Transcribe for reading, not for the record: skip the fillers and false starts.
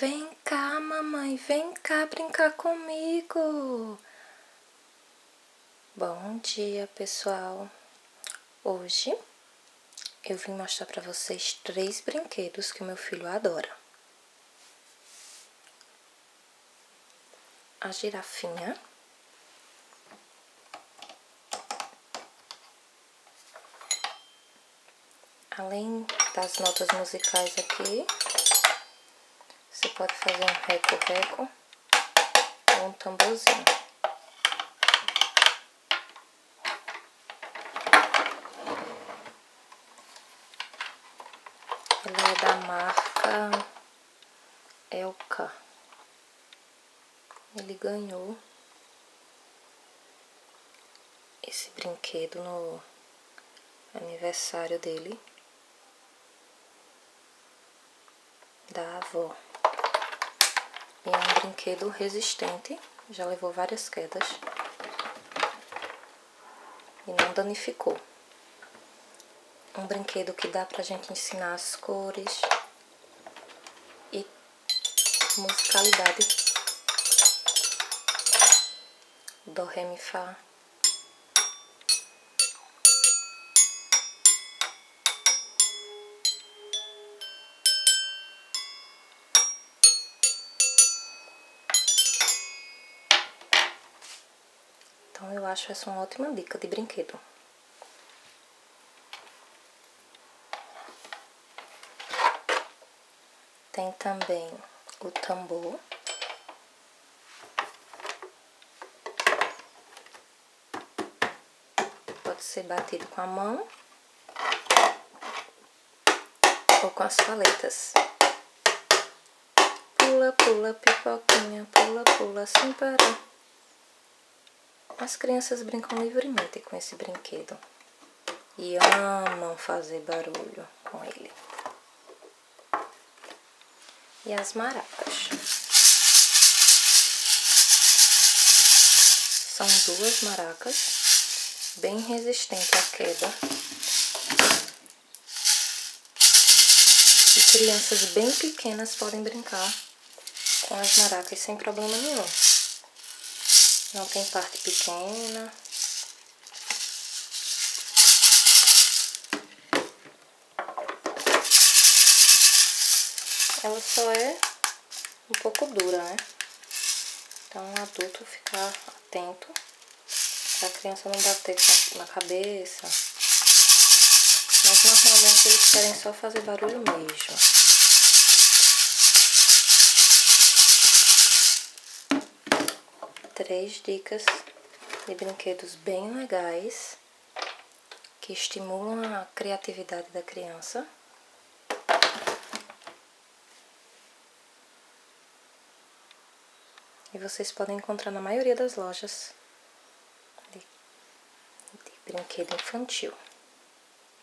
Vem cá, mamãe, vem cá brincar comigo. Bom dia, pessoal. Hoje eu vim mostrar pra vocês 3 brinquedos que o meu filho adora. A girafinha. Além das notas musicais aqui, você pode fazer um reco-reco ou um tamborzinho. Ele é da marca Elka. Ele ganhou esse brinquedo no aniversário dele, da avó. E é um brinquedo resistente, já levou várias quedas e não danificou. Um brinquedo que dá pra gente ensinar as cores e musicalidade. Dó, ré, mi, fá. Então eu acho essa uma ótima dica de brinquedo. Tem também o tambor. Pode ser batido com a mão ou com as paletas. Pula, pula, pipoquinha, pula, pula, sem parar. As crianças brincam livremente com esse brinquedo e amam fazer barulho com ele. E as maracas. São 2 maracas, bem resistentes à queda. E crianças bem pequenas podem brincar com as maracas sem problema nenhum. Não tem parte pequena. Ela só é um pouco dura, né? Então, um adulto ficar atento pra criança não bater na cabeça. Mas, normalmente, eles querem só fazer barulho mesmo. Três dicas de brinquedos bem legais que estimulam a criatividade da criança. E vocês podem encontrar na maioria das lojas de brinquedo infantil.